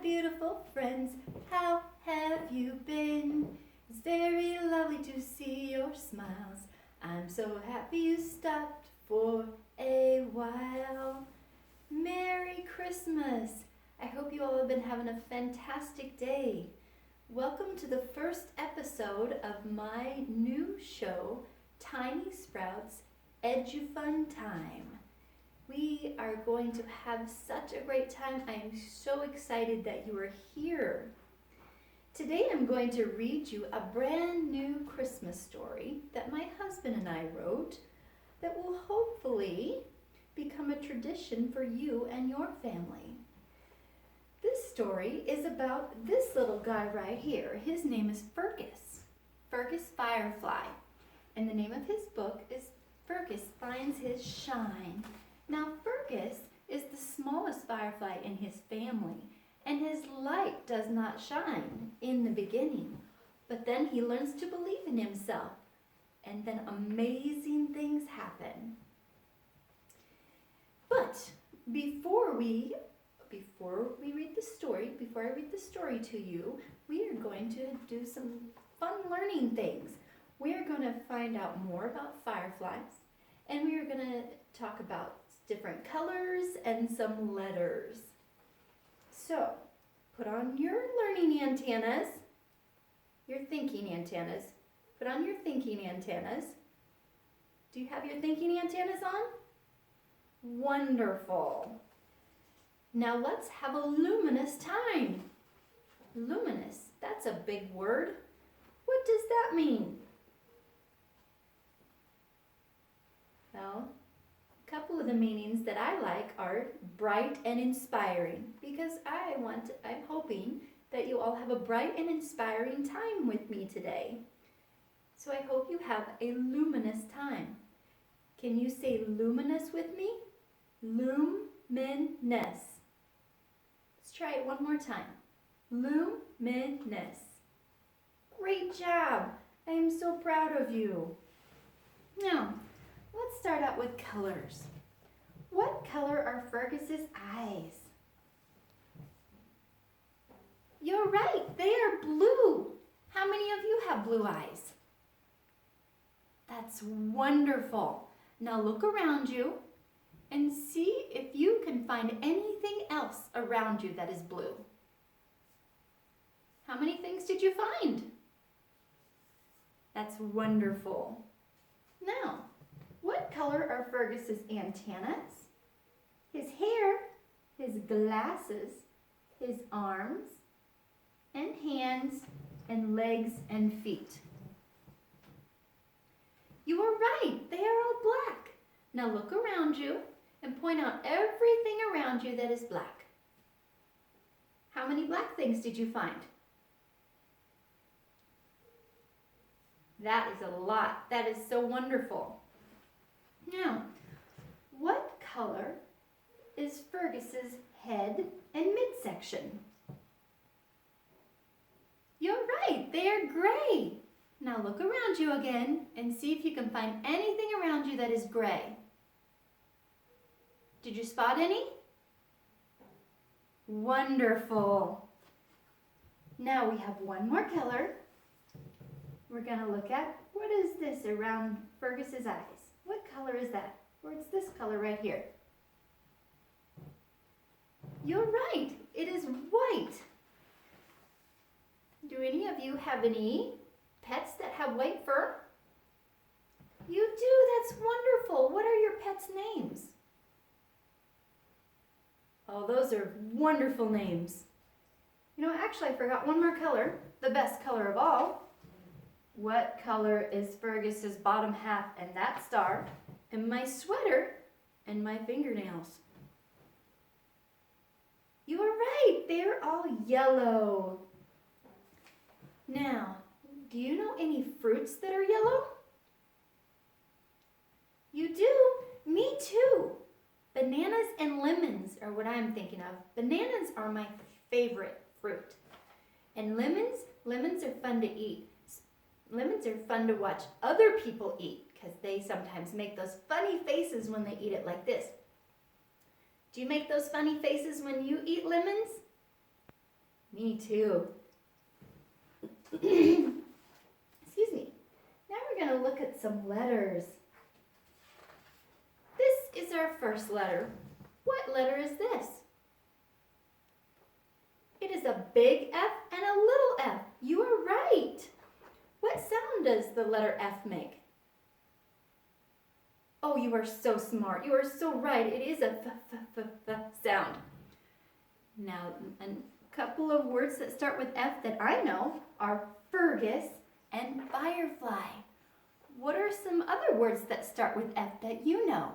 beautiful friends, how have you been? It's very lovely to see your smiles. I'm so happy you stopped for a while. Merry Christmas! I hope you all have been having a fantastic day. Welcome to the first episode of my new show, Tiny Sprouts Edufun Time. We are going to have such a great time. I am so excited that you are here. Today I'm going to read you a brand new Christmas story that my husband and I wrote that will hopefully become a tradition for you and your family. This story is about this little guy right here. His name is Fergus Firefly, and the name of his book is Fergus Finds His Shine. Now, Fergus is the smallest firefly in his family, and his light does not shine in the beginning. But then he learns to believe in himself, and then amazing things happen. But before I read the story to you, we are going to do some fun learning things. We are going to find out more about fireflies, and we are going to talk about different colors and some letters. So, put on your learning antennas, your thinking antennas. Put on your thinking antennas. Do you have your thinking antennas on? Wonderful. Now let's have a luminous time. Luminous, that's a big word. What does that mean? Well, a couple of the meanings that I like are bright and inspiring, because I'm hoping that you all have a bright and inspiring time with me today. So I hope you have a luminous time. Can you say luminous with me? Luminous. Let's try it one more time. Luminous. Great job. I am so proud of you. Now, let's start out with colors. What color are Fergus's eyes? You're right, they are blue. How many of you have blue eyes? That's wonderful. Now look around you and see if you can find anything else around you that is blue. How many things did you find? That's wonderful. Now, what color are Fergus's antennas, his hair, his glasses, his arms, and hands, and legs and feet? You are right, they are all black. Now look around you and point out everything around you that is black. How many black things did you find? That is a lot. That is so wonderful. Now, what color is Fergus's head and midsection? You're right, they are gray. Now look around you again and see if you can find anything around you that is gray. Did you spot any? Wonderful. Now we have one more color. We're going to look at, what is this around Fergus's eyes? What color is that? Or it's this color right here. You're right, it is white. Do any of you have any pets that have white fur? You do, that's wonderful. What are your pets' names? Oh, those are wonderful names. You know, actually I forgot one more color, the best color of all. What color is Fergus's bottom half and that star, and my sweater, and my fingernails? You are right, they're all yellow. Now, do you know any fruits that are yellow? You do? Me too. Bananas and lemons are what I'm thinking of. Bananas are my favorite fruit. And lemons are fun to eat. Lemons are fun to watch other people eat because they sometimes make those funny faces when they eat it like this. Do you make those funny faces when you eat lemons? Me too. Excuse me. Now we're going to look at some letters. This is our first letter. What letter is this? It is a big F and a little f. You are right. What sound does the letter F make? Oh, you are so smart. You are so right. It is a f sound. Now, a couple of words that start with F that I know are Fergus and firefly. What are some other words that start with F that you know?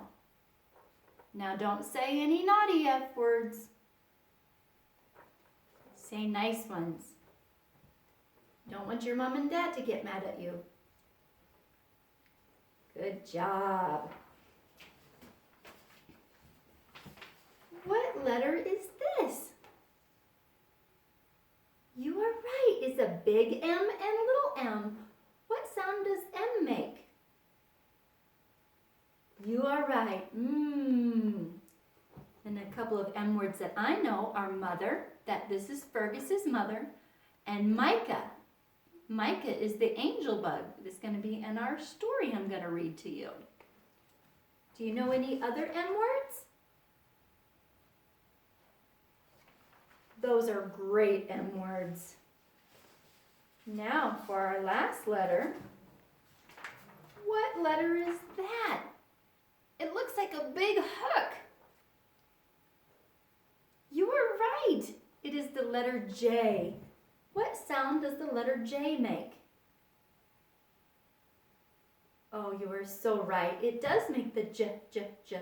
Now, don't say any naughty F words. Say nice ones. Don't want your mom and dad to get mad at you. Good job. What letter is this? You are right. It's a big M and little m. What sound does M make? You are right. And a couple of M words that I know are mother, that this is Fergus's mother, and Micah. Micah is the angel bug that's going to be in our story I'm going to read to you. Do you know any other M words? Those are great M words. Now for our last letter. What letter is that? It looks like a big hook. You are right. It is the letter J. What sound does the letter J make? Oh, you are so right. It does make the J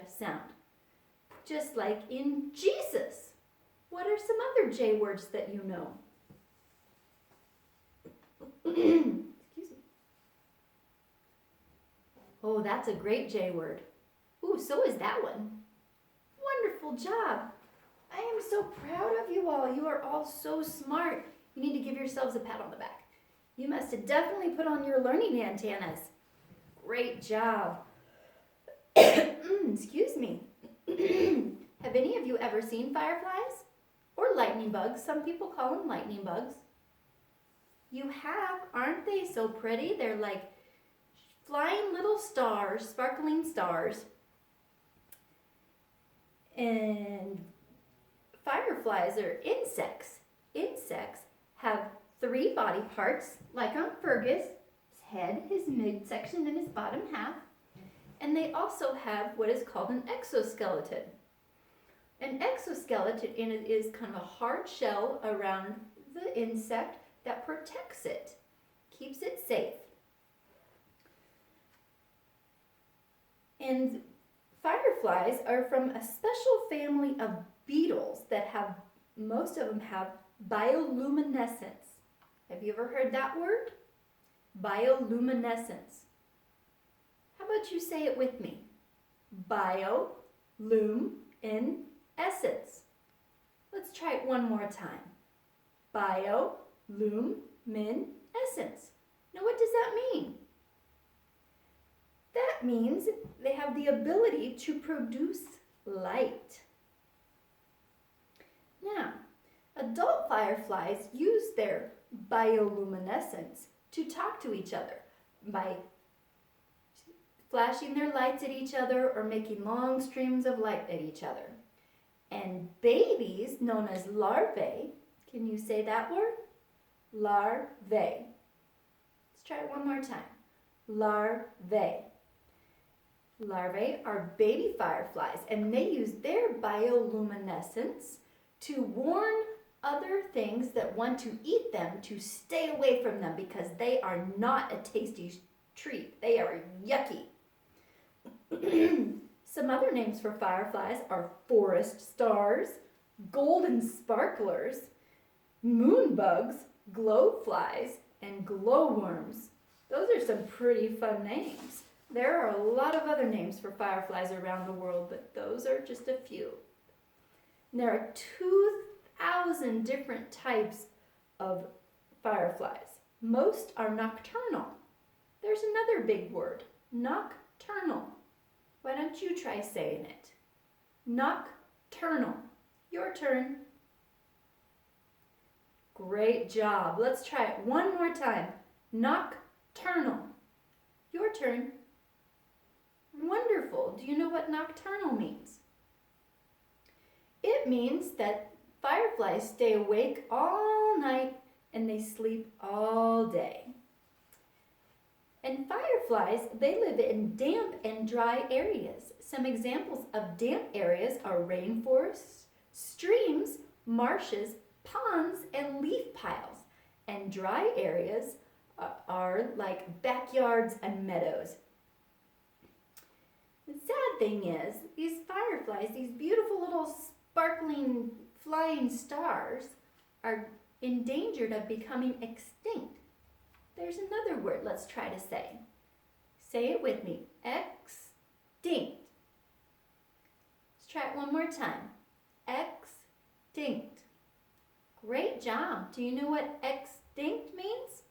sound. Just like in Jesus. What are some other J words that you know? Excuse me. Oh, that's a great J word. Ooh, so is that one. Wonderful job. I am so proud of you all. You are all so smart. You need to give yourselves a pat on the back. You must have definitely put on your learning antennas. Great job. Excuse me. Have any of you ever seen fireflies? Or lightning bugs? Some people call them lightning bugs. You have, aren't they so pretty? They're like flying little stars, sparkling stars. And fireflies are insects. Insects have 3 body parts, like on Fergus, his head, his midsection, and his bottom half. And they also have what is called an exoskeleton. An exoskeleton is kind of a hard shell around the insect that protects it, keeps it safe. And fireflies are from a special family of beetles that have, most of them have bioluminescence. Have you ever heard that word? Bioluminescence. How about you say it with me? Bioluminescence. Let's try it one more time. Bioluminescence. Now what does that mean? That means they have the ability to produce light. Now, adult fireflies use their bioluminescence to talk to each other by flashing their lights at each other or making long streams of light at each other. And babies, known as larvae, can you say that word? Larvae. Let's try it one more time. Larvae. Larvae are baby fireflies, and they use their bioluminescence to warn other things that want to eat them to stay away from them because they are not a tasty treat. They are yucky. Some other names for fireflies are forest stars, golden sparklers, moonbugs, glowflies, and glowworms. Those are some pretty fun names. There are a lot of other names for fireflies around the world, but those are just a few. And there are 2,000 different types of fireflies. Most are nocturnal. There's another big word, nocturnal. Why don't you try saying it? Nocturnal. Your turn. Great job. Let's try it one more time. Nocturnal. Your turn. Wonderful. Do you know what nocturnal means? It means that fireflies stay awake all night and they sleep all day. And fireflies, they live in damp and dry areas. Some examples of damp areas are rainforests, streams, marshes, ponds, and leaf piles. And dry areas are like backyards and meadows. The sad thing is, these fireflies, these beautiful little sparkling flying stars, are endangered of becoming extinct. There's another word let's try to say. Say it with me. Extinct. Let's try it one more time. Extinct. Great job. Do you know what extinct means?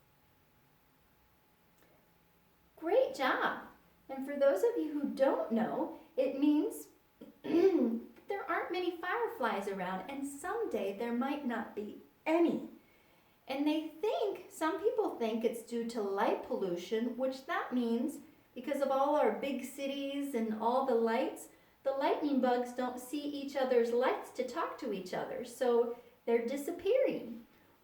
Great job. And for those of you who don't know, it means there aren't many fireflies around, and someday there might not be any. And some people think it's due to light pollution, which that means because of all our big cities and all the lights, the lightning bugs don't see each other's lights to talk to each other, so they're disappearing.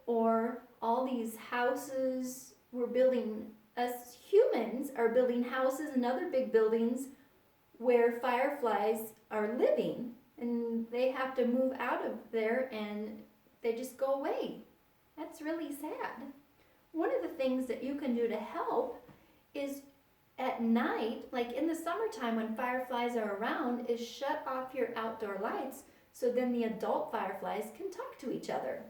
Or all these houses we're building, us humans are building houses and other big buildings where fireflies are living, and they have to move out of there and they just go away. That's really sad. One of the things that you can do to help is at night, like in the summertime when fireflies are around, is shut off your outdoor lights so then the adult fireflies can talk to each other.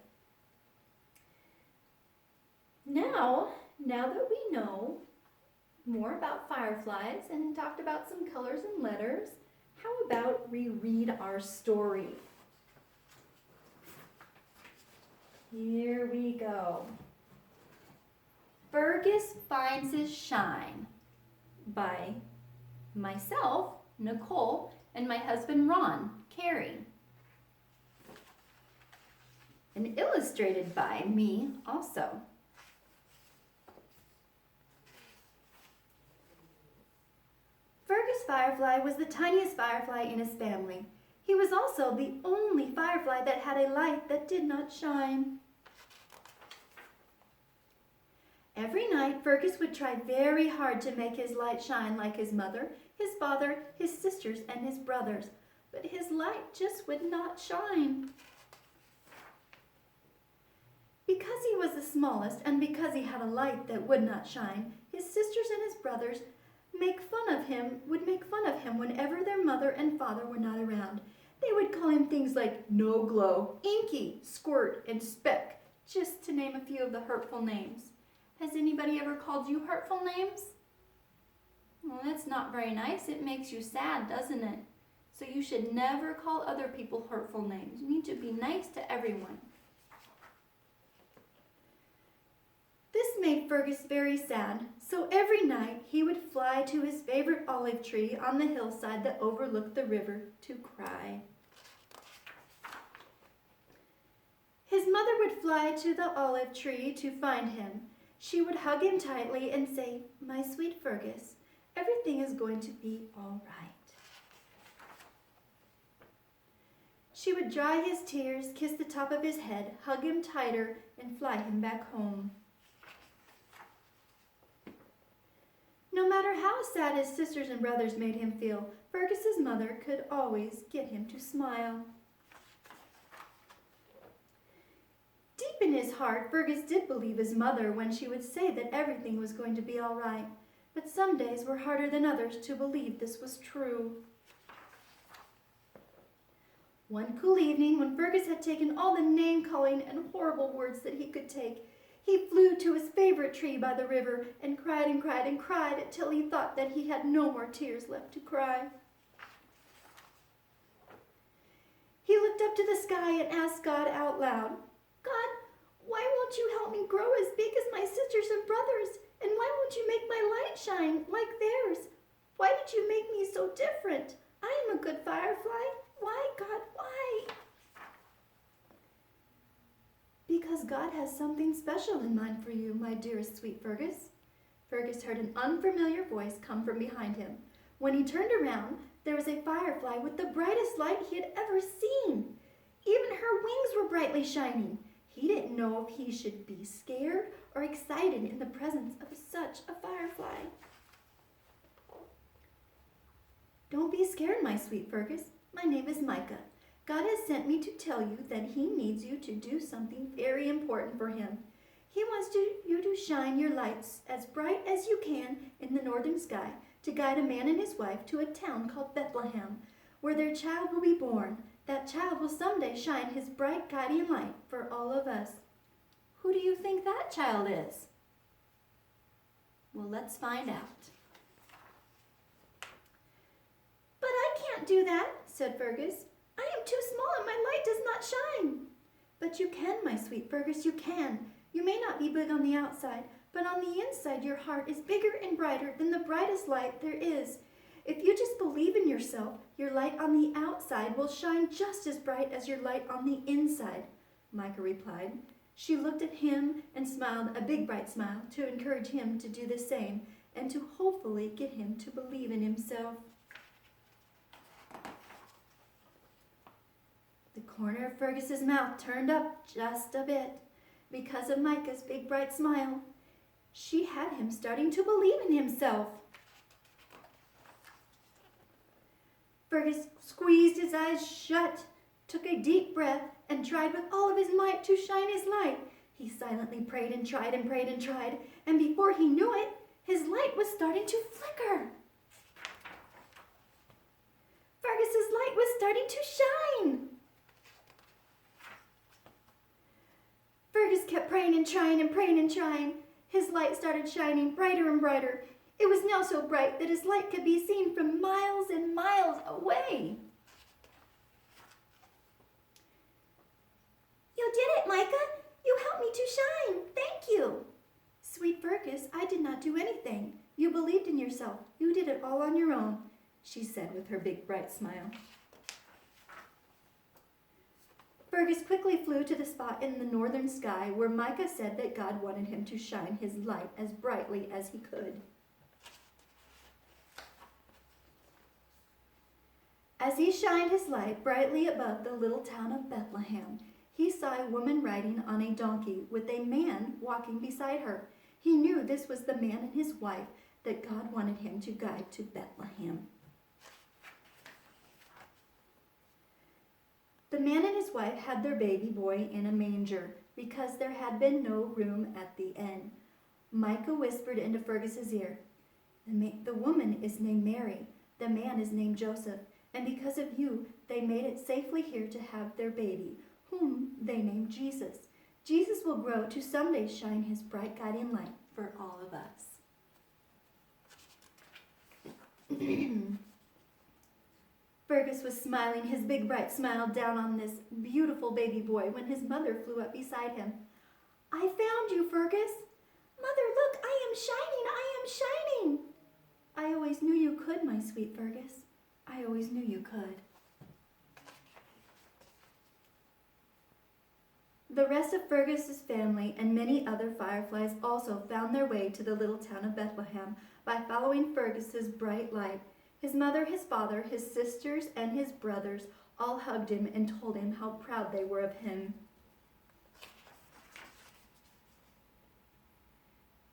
Now that we know more about fireflies and talked about some colors and letters, how about we read our story? Here we go. Fergus Finds His Shine by myself, Nicole, and my husband Ron, Carrie. And illustrated by me also. Fergus Firefly was the tiniest firefly in his family. He was also the only firefly that had a light that did not shine. Every night, Fergus would try very hard to make his light shine like his mother, his father, his sisters, and his brothers, but his light just would not shine. Because he was the smallest, and because he had a light that would not shine, his sisters and his brothers would make fun of him whenever their mother and father were not around. They would call him things like no glow, inky, squirt, and speck, just to name a few of the hurtful names. Has anybody ever called you hurtful names? Well, that's not very nice. It makes you sad, doesn't it? So you should never call other people hurtful names. You need to be nice to everyone. This made Fergus very sad, so every night he would fly to his favorite olive tree on the hillside that overlooked the river to cry. His mother would fly to the olive tree to find him. She would hug him tightly and say, "My sweet Fergus, everything is going to be all right." She would dry his tears, kiss the top of his head, hug him tighter, and fly him back home. No matter how sad his sisters and brothers made him feel, Fergus's mother could always get him to smile. Deep in his heart, Fergus did believe his mother when she would say that everything was going to be all right, but some days were harder than others to believe this was true. One cool evening, when Fergus had taken all the name-calling and horrible words that he could take, he flew to his favorite tree by the river and cried and cried and cried until he thought that he had no more tears left to cry. He looked up to the sky and asked God out loud, "God, why won't you help me grow as big as my sisters and brothers? And why won't you make my light shine like theirs? Why did you make me so different? I am a good firefly. Why, God, why?" Because because God has something special in mind for you, my dearest sweet Fergus. Fergus heard an unfamiliar voice come from behind him. When he turned around, there was a firefly with the brightest light he had ever seen. Even her wings were brightly shining. He didn't know if he should be scared or excited in the presence of such a firefly. Don't be scared, my sweet Fergus. My name is Micah. God has sent me to tell you that he needs you to do something very important for him. He wants you to shine your lights as bright as you can in the northern sky to guide a man and his wife to a town called Bethlehem, where their child will be born. That child will someday shine his bright guiding light for all of us. Who do you think that child is? Well, let's find out. But I can't do that, said Fergus. I am too small and my light does not shine. But you can, my sweet Fergus, you can. You may not be big on the outside, but on the inside your heart is bigger and brighter than the brightest light there is. If you just believe in yourself, your light on the outside will shine just as bright as your light on the inside, Micah replied. She looked at him and smiled a big bright smile to encourage him to do the same and to hopefully get him to believe in himself. The corner of Fergus's mouth turned up just a bit because of Micah's big bright smile. She had him starting to believe in himself. Fergus squeezed his eyes shut, took a deep breath, and tried with all of his might to shine his light. He silently prayed and tried and prayed and tried, and before he knew it, his light was starting to flicker. Fergus's light was starting to shine. Fergus kept praying and trying and praying and trying. His light started shining brighter and brighter. It was now so bright that his light could be seen from miles and miles away. You did it, Micah. You helped me to shine. Thank you. Sweet Fergus, I did not do anything. You believed in yourself. You did it all on your own, she said with her big bright smile. Fergus quickly flew to the spot in the northern sky where Micah said that God wanted him to shine his light as brightly as he could. As he shined his light brightly above the little town of Bethlehem, he saw a woman riding on a donkey with a man walking beside her. He knew this was the man and his wife that God wanted him to guide to Bethlehem. The man and his wife had their baby boy in a manger because there had been no room at the inn. Micah whispered into Fergus's ear, "The woman is named Mary, the man is named Joseph, and because of you, they made it safely here to have their baby, whom they named Jesus. Jesus will grow to someday shine his bright guiding light for all of us." Fergus was smiling his big bright smile down on this beautiful baby boy when his mother flew up beside him. "I found you, Fergus." "Mother, look, I am shining, I am shining." "I always knew you could, my sweet Fergus. I always knew you could." The rest of Fergus's family and many other fireflies also found their way to the little town of Bethlehem by following Fergus's bright light. His mother, his father, his sisters, and his brothers all hugged him and told him how proud they were of him.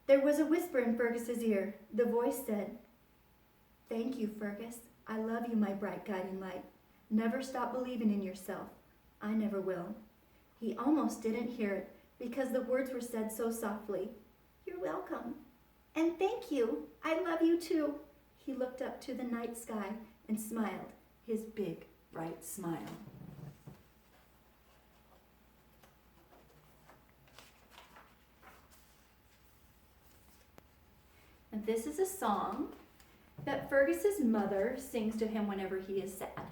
There was a whisper in Fergus's ear. The voice said, "Thank you, Fergus. I love you, my bright guiding light. Never stop believing in yourself. I never will." He almost didn't hear it because the words were said so softly. "You're welcome. And thank you. I love you too." He looked up to the night sky and smiled, his big, bright smile. And this is a song that Fergus's mother sings to him whenever he is sad.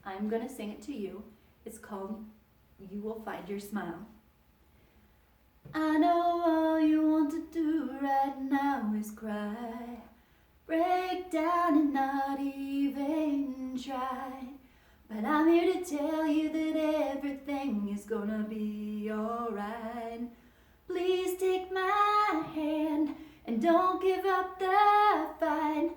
I'm going to sing it to you. It's called "You Will Find Your Smile." I know all you want to do right now is cry, break down and not even try. But I'm here to tell you that everything is gonna be be alright. Please take my hand and don't give up the fight.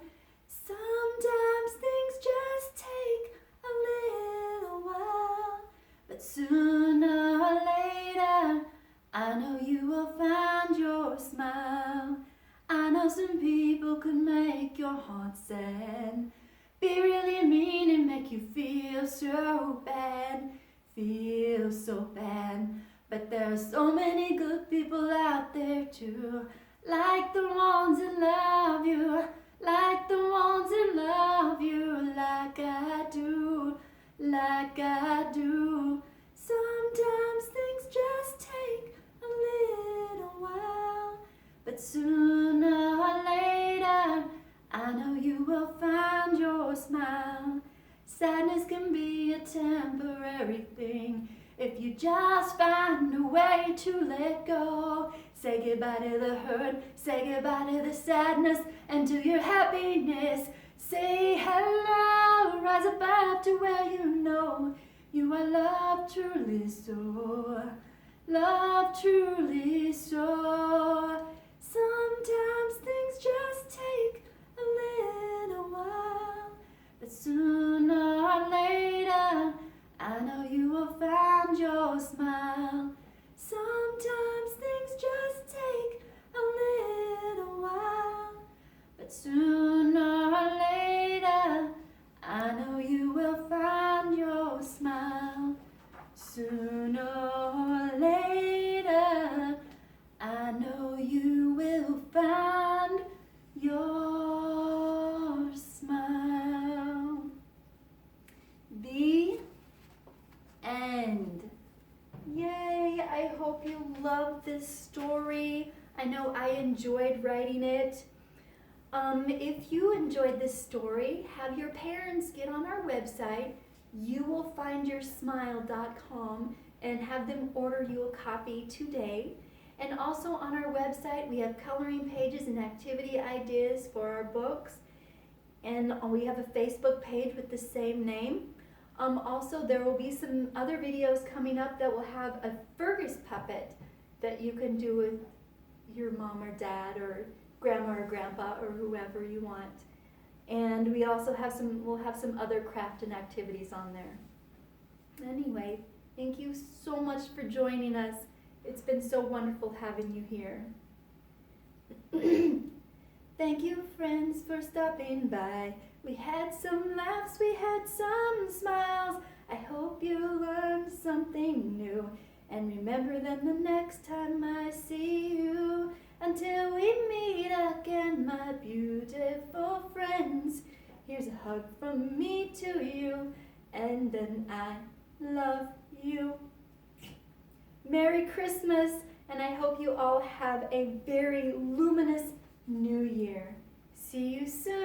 Sometimes things just take a little while, but sooner or later, I know you will find your smile. I know some people could make your heart sad, be really mean and make you feel so bad, But there are so many good people out there too, like the ones that love you, like the ones that love you, like I do, like I do. Sometimes things just take a little while, but sooner or later, I know you will find your smile. Sadness can be a temporary thing if you just find a way to let go. Say goodbye to the hurt, say goodbye to the sadness, and to your happiness. Say hello, rise above to where you know you are loved truly so, loved truly so. Sometimes things just take a little while, but sooner or later, I know you will find your smile. Sometimes things just take a little while, but sooner or later, I know you will find your smile. Sooner or later, I know you will find your smile. The end. Yay, I hope you love this story. I know I enjoyed writing it. If you enjoyed this story, have your parents get on our website, youwillfindyoursmile.com, and have them order you a copy today. And also on our website, we have coloring pages and activity ideas for our books. And we have a Facebook page with the same name. Also, there will be some other videos coming up that will have a Fergus puppet that you can do with your mom or dad or grandma or grandpa or whoever you want. And we also have we'll have some other craft and activities on there. Anyway, thank you so much for joining us. It's been so wonderful having you here. Thank you, friends, for stopping by. We had some laughs, we had some smiles. I hope you learned something new. And remember that the next time I see you, until we meet again, my beautiful friends, here's a hug from me to you, and then I love you. Merry Christmas, and I hope you all have a very luminous New Year. See you soon.